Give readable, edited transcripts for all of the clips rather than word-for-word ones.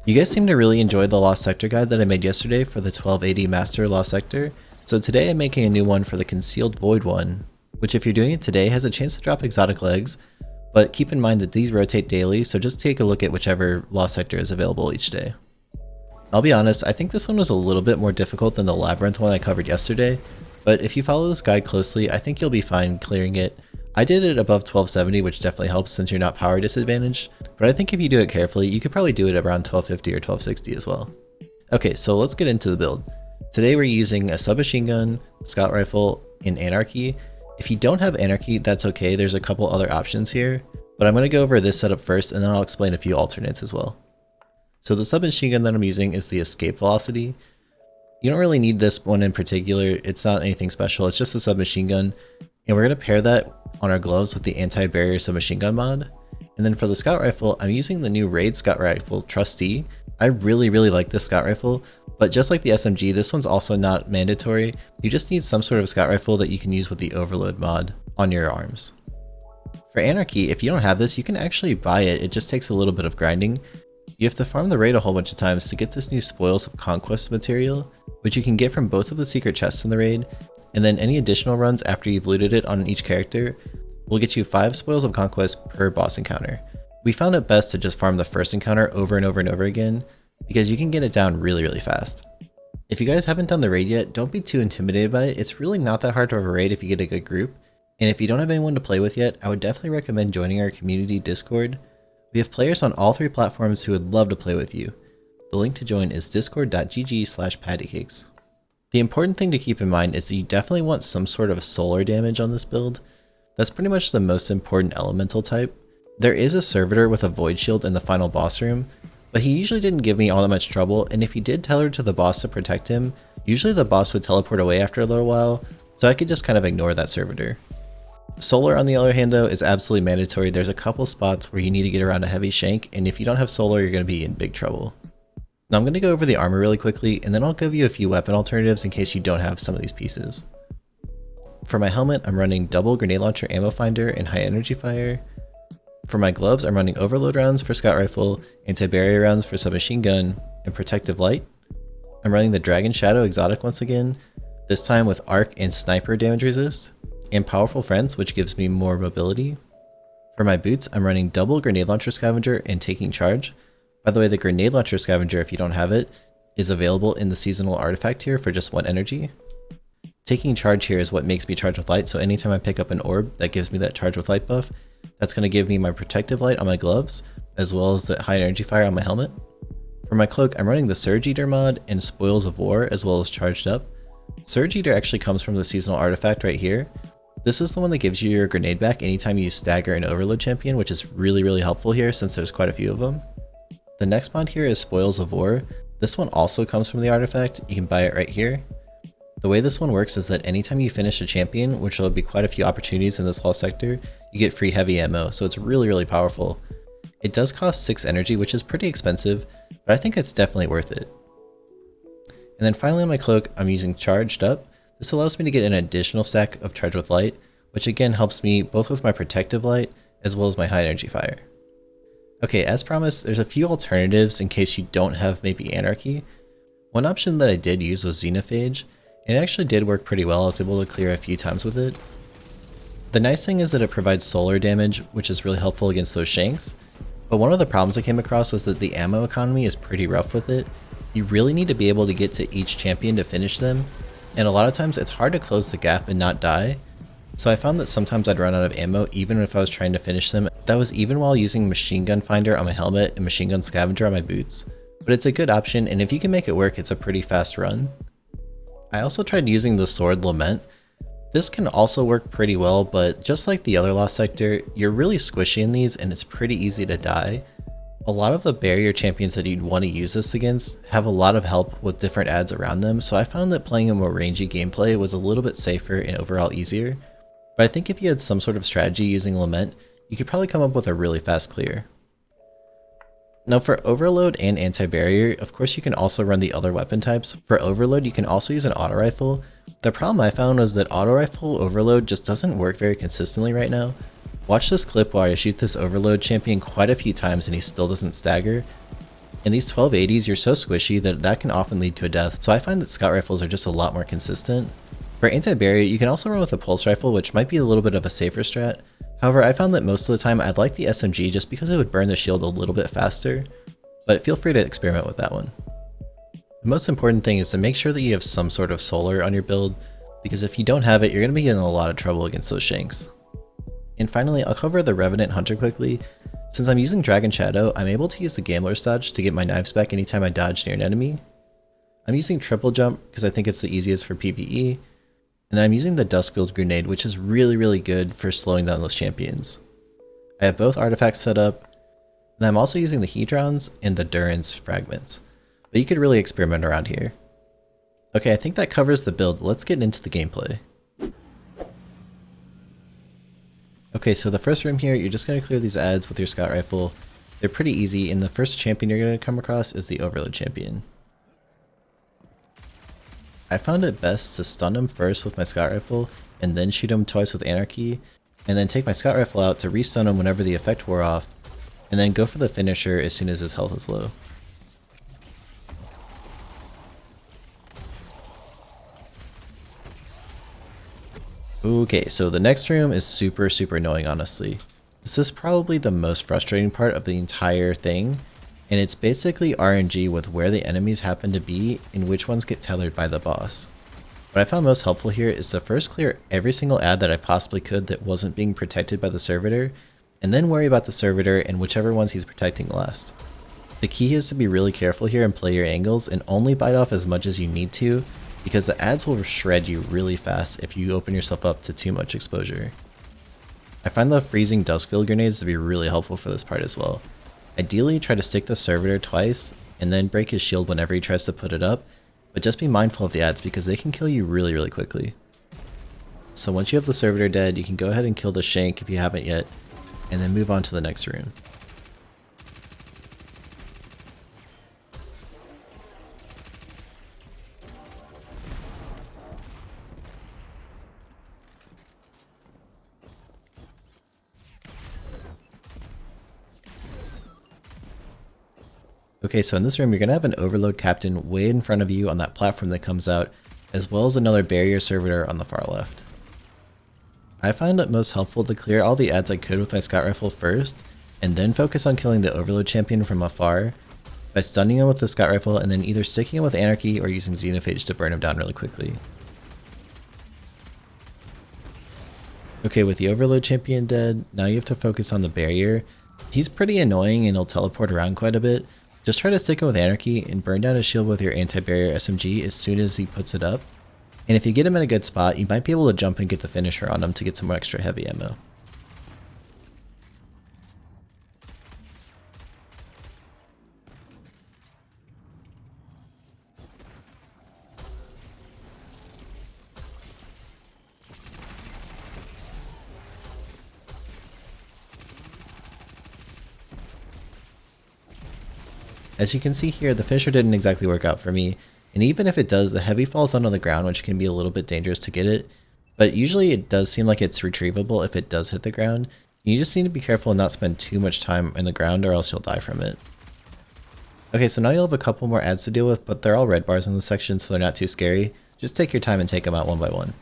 You guys seem to really enjoy the Lost Sector guide that I made yesterday for the 1280 Master Lost Sector, so today I'm making a new one for the Concealed Void one, which if you're doing it today has a chance to drop exotic legs, but keep in mind that these rotate daily, so just take a look at whichever Lost Sector is available each day. I'll be honest, I think this one was a little bit more difficult than the Labyrinth one I covered yesterday, but if you follow this guide closely, I think you'll be fine clearing it. I did it above 1270, which definitely helps since you're not power disadvantaged, but I think if you do it carefully, you could probably do it around 1250 or 1260 as well. Okay, so let's get into the build. Today we're using a submachine gun, scout rifle, and Anarchy. If you don't have Anarchy, that's okay, there's a couple other options here, but I'm going to go over this setup first and then I'll explain a few alternates as well. So the submachine gun that I'm using is the Escape Velocity. You don't really need this one in particular, it's not anything special, it's just a submachine gun, and we're going to pair that on our gloves with the anti-barrier submachine gun mod. And then for the scout rifle, I'm using the new Raid Scout Rifle Trustee. I really like this scout rifle, but just like the SMG, this one's also not mandatory. You just need some sort of scout rifle that you can use with the Overload mod on your arms. For Anarchy, if you don't have this, you can actually buy it, it just takes a little bit of grinding. You have to farm the raid a whole bunch of times to get this new Spoils of Conquest material, which you can get from both of the secret chests in the raid, and then any additional runs after you've looted it on each character will get you 5 Spoils of Conquest per boss encounter. We found it best to just farm the first encounter over and over again, because you can get it down really fast. If you guys haven't done the raid yet, don't be too intimidated by it, it's really not that hard to raid if you get a good group, and if you don't have anyone to play with yet, I would definitely recommend joining our community Discord. We have players on all 3 platforms who would love to play with you. The link to join is discord.gg/pattycakes. The important thing to keep in mind is that you definitely want some sort of solar damage on this build. That's pretty much the most important elemental type. There is a servitor with a void shield in the final boss room, but he usually didn't give me all that much trouble, and if you did tell her to the boss to protect him, usually the boss would teleport away after a little while, so I could just kind of ignore that servitor. Solar on the other hand though is absolutely mandatory. There's a couple spots where you need to get around a heavy shank, and if you don't have solar you're going to be in big trouble. Now I'm going to go over the armor really quickly, and then I'll give you a few weapon alternatives in case you don't have some of these pieces. For my helmet, I'm running double grenade launcher ammo finder and high energy fire. For my gloves, I'm running overload rounds for scout rifle, anti-barrier rounds for submachine gun, and protective light. I'm running the Dragon Shadow exotic once again, this time with arc and sniper damage resist, and powerful friends, which gives me more mobility. For my boots, I'm running double grenade launcher scavenger and taking charge. By the way, the grenade launcher scavenger, if you don't have it, is available in the seasonal artifact here for just 1 energy. Taking charge here is what makes me charge with light, so anytime I pick up an orb that gives me that charge with light buff, that's going to give me my protective light on my gloves, as well as the high energy fire on my helmet. For my cloak, I'm running the Surge Eater mod and Spoils of War, as well as charged up. Surge Eater actually comes from the seasonal artifact right here. This is the one that gives you your grenade back anytime you stagger an overload champion, which is really helpful here since there's quite a few of them. The next mod here is Spoils of War. This one also comes from the artifact, you can buy it right here. The way this one works is that anytime you finish a champion, which will be quite a few opportunities in this Lost Sector, you get free heavy ammo, so it's really powerful. It does cost 6 energy, which is pretty expensive, but I think it's definitely worth it. And then finally on my cloak, I'm using charged up. This allows me to get an additional stack of charge with light, which again helps me both with my protective light as well as my high energy fire. Okay, as promised, there's a few alternatives in case you don't have maybe Anarchy. One option that I did use was Xenophage, and it actually did work pretty well. I was able to clear a few times with it. The nice thing is that it provides solar damage, which is really helpful against those shanks, but one of the problems I came across was that the ammo economy is pretty rough with it. You really need to be able to get to each champion to finish them, and a lot of times it's hard to close the gap and not die. So I found that sometimes I'd run out of ammo even if I was trying to finish them. That was even while using machine gun finder on my helmet and machine gun scavenger on my boots. But it's a good option, and if you can make it work, it's a pretty fast run. I also tried using the sword Lament. This can also work pretty well, but just like the other Lost Sector, you're really squishy in these and it's pretty easy to die. A lot of the barrier champions that you'd want to use this against have a lot of help with different adds around them, so I found that playing a more rangy gameplay was a little bit safer and overall easier. But I think if you had some sort of strategy using Lament, you could probably come up with a really fast clear. Now for Overload and Anti-Barrier, of course you can also run the other weapon types. For Overload, you can also use an auto rifle. The problem I found was that auto rifle Overload just doesn't work very consistently right now. Watch this clip while I shoot this Overload champion quite a few times and he still doesn't stagger. In these 1280s, you're so squishy that can often lead to a death, so I find that scout rifles are just a lot more consistent. For anti-barrier, you can also run with a pulse rifle, which might be a little bit of a safer strat. However, I found that most of the time I'd like the SMG just because it would burn the shield a little bit faster, but feel free to experiment with that one. The most important thing is to make sure that you have some sort of solar on your build, because if you don't have it, you're going to be getting a lot of trouble against those shanks. And finally, I'll cover the Revenant Hunter quickly. Since I'm using Dragon Shadow, I'm able to use the Gambler's Dodge to get my knives back anytime I dodge near an enemy. I'm using Triple Jump because I think it's the easiest for PvE, and then I'm using the Duskfield Grenade, which is really good for slowing down those champions. I have both artifacts set up, and I'm also using the Hedrons and the Durance Fragments, but you could really experiment around here. Okay, I think that covers the build. Let's get into the gameplay. Okay, so the first room here, you're just going to clear these ads with your scout rifle. They're pretty easy, and the first champion you're going to come across is the Overload champion. I found it best to stun him first with my scout rifle, and then shoot him twice with Anarchy, and then take my scout rifle out to re-stun him whenever the effect wore off, and then go for the finisher as soon as his health is low. Okay, so the next room is super annoying, honestly. This is probably the most frustrating part of the entire thing, and it's basically RNG with where the enemies happen to be and which ones get tethered by the boss. What I found most helpful here is to first clear every single ad that I possibly could that wasn't being protected by the servitor, and then worry about the servitor and whichever ones he's protecting last. The key is to be really careful here and play your angles and only bite off as much as you need to, because the ads will shred you really fast if you open yourself up to too much exposure. I find the freezing Duskfield grenades to be really helpful for this part as well. Ideally, try to stick the servitor twice and then break his shield whenever he tries to put it up, but just be mindful of the ads because they can kill you really quickly. So once you have the servitor dead, you can go ahead and kill the shank if you haven't yet, and then move on to the next room. Okay, so in this room, you're going to have an Overload Captain way in front of you on that platform that comes out, as well as another barrier servitor on the far left. I find it most helpful to clear all the ads I could with my scout rifle first, and then focus on killing the Overload champion from afar, by stunning him with the scout rifle and then either sticking him with Anarchy or using Xenophage to burn him down really quickly. Okay, with the Overload champion dead, now you have to focus on the barrier. He's pretty annoying and he'll teleport around quite a bit. Just try to stick him with Anarchy and burn down his shield with your anti-barrier SMG as soon as he puts it up. And if you get him in a good spot, you might be able to jump and get the finisher on him to get some extra heavy ammo. As you can see here, the finisher didn't exactly work out for me, and even if it does, the heavy falls onto the ground, which can be a little bit dangerous to get it, but usually it does seem like it's retrievable if it does hit the ground. You just need to be careful and not spend too much time in the ground or else you'll die from it. Okay, so now you'll have a couple more ads to deal with, but they're all red bars in this section, so they're not too scary. Just take your time and take them out one by one.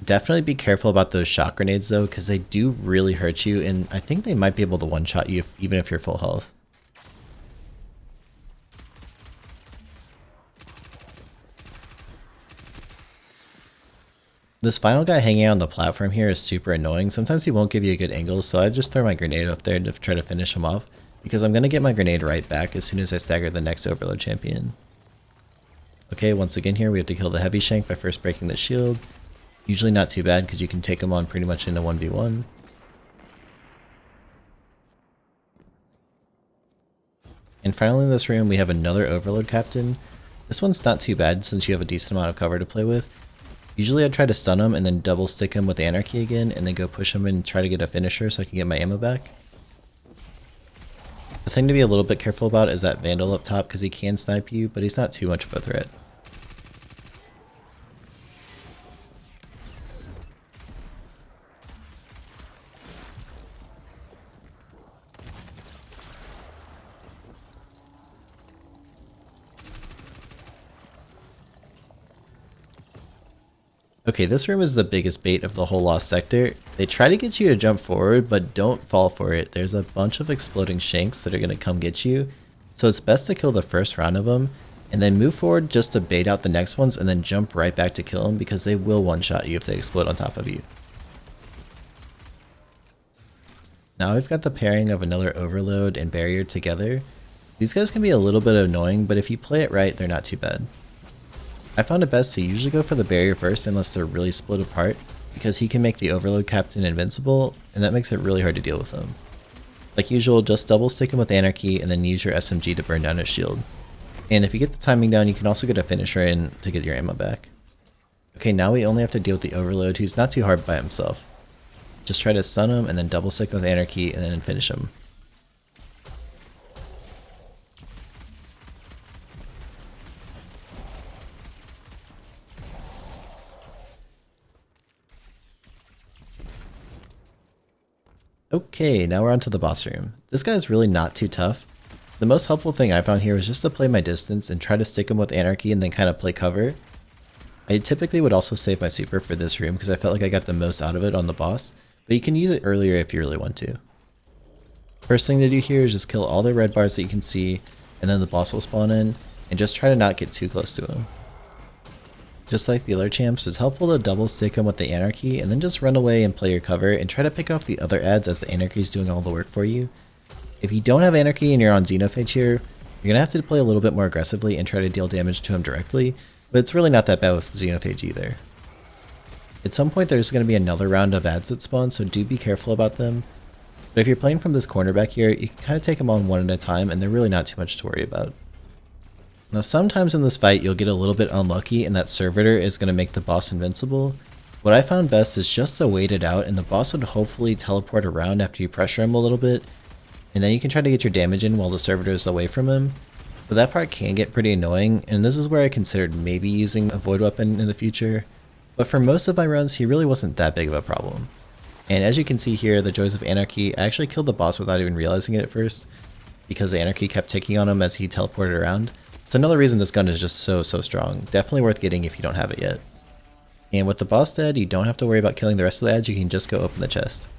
Definitely be careful about those shock grenades though, because they do really hurt you, and I think they might be able to one-shot you even if you're full health. This final guy hanging out on the platform here is super annoying. Sometimes he won't give you a good angle, so I just throw my grenade up there to try to finish him off, because I'm going to get my grenade right back as soon as I stagger the next Overload champion. Okay, once again here we have to kill the heavy shank by first breaking the shield. Usually not too bad because you can take him on pretty much in a 1v1. And finally in this room we have another Overload Captain. This one's not too bad since you have a decent amount of cover to play with. Usually I'd try to stun him and then double stick him with Anarchy again and then go push him and try to get a finisher so I can get my ammo back. The thing to be a little bit careful about is that Vandal up top because he can snipe you, but he's not too much of a threat. Okay, this room is the biggest bait of the whole Lost Sector. They try to get you to jump forward, but don't fall for it. There's a bunch of exploding shanks that are going to come get you, so it's best to kill the first round of them, and then move forward just to bait out the next ones, and then jump right back to kill them because they will one-shot you if they explode on top of you. Now we've got the pairing of another Overload and Barrier together. These guys can be a little bit annoying, but if you play it right, they're not too bad. I found it best to usually go for the Barrier first unless they're really split apart, because he can make the Overload Captain invincible, and that makes it really hard to deal with him. Like usual, just double stick him with Anarchy and then use your SMG to burn down his shield. And if you get the timing down, you can also get a finisher in to get your ammo back. Okay, now we only have to deal with the Overload, who's not too hard by himself. Just try to stun him and then double stick with Anarchy and then finish him. Okay, now we're on to the boss room. This guy is really not too tough. The most helpful thing I found here was just to play my distance and try to stick him with Anarchy and then kind of play cover. I typically would also save my super for this room because I felt like I got the most out of it on the boss, but you can use it earlier if you really want to. First thing to do here is just kill all the red bars that you can see, and then the boss will spawn in, and just try to not get too close to him. Just like the other champs, it's helpful to double stick him with the Anarchy and then just run away and play your cover and try to pick off the other ads as the Anarchy is doing all the work for you. If you don't have Anarchy and you're on Xenophage here, you're going to have to play a little bit more aggressively and try to deal damage to him directly, but it's really not that bad with Xenophage either. At some point there's going to be another round of ads that spawn, so do be careful about them. But if you're playing from this corner back here, you can kind of take them on one at a time and they're really not too much to worry about. Now sometimes in this fight you'll get a little bit unlucky and that Servitor is going to make the boss invincible. What I found best is just to wait it out and the boss would hopefully teleport around after you pressure him a little bit, and then you can try to get your damage in while the Servitor is away from him. But that part can get pretty annoying, and this is where I considered maybe using a void weapon in the future. But for most of my runs he really wasn't that big of a problem. And as you can see here, the joys of Anarchy, I actually killed the boss without even realizing it at first, because the Anarchy kept ticking on him as he teleported around. It's another reason this gun is just so strong. Definitely worth getting if you don't have it yet. And with the boss dead, you don't have to worry about killing the rest of the ads, you can just go open the chest.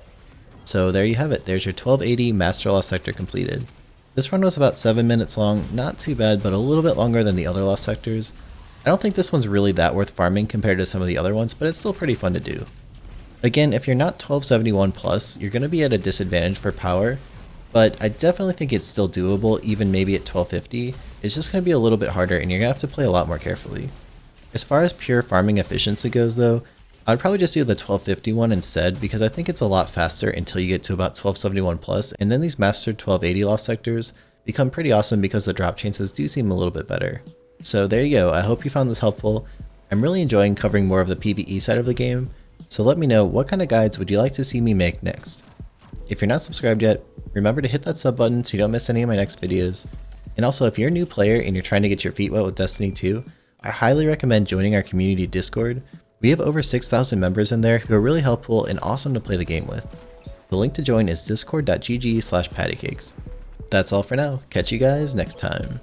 So there you have it, there's your 1280 Master Lost Sector completed. This run was about 7 minutes long, not too bad, but a little bit longer than the other Lost Sectors. I don't think this one's really that worth farming compared to some of the other ones, but it's still pretty fun to do. Again, if you're not 1271 plus, you're going to be at a disadvantage for power, but I definitely think it's still doable, even maybe at 1250. It's just going to be a little bit harder and you're going to have to play a lot more carefully. As far as pure farming efficiency goes though, I'd probably just do the 1250 one instead because I think it's a lot faster until you get to about 1271 plus, and then these Master 1280 Lost Sectors become pretty awesome because the drop chances do seem a little bit better. So there you go, I hope you found this helpful. I'm really enjoying covering more of the PvE side of the game, so let me know what kind of guides would you like to see me make next. If you're not subscribed yet, remember to hit that sub button so you don't miss any of my next videos. And also, if you're a new player and you're trying to get your feet wet with Destiny 2, I highly recommend joining our community Discord. We have over 6,000 members in there who are really helpful and awesome to play the game with. The link to join is discord.gg/pattycakes. That's all for now. Catch you guys next time.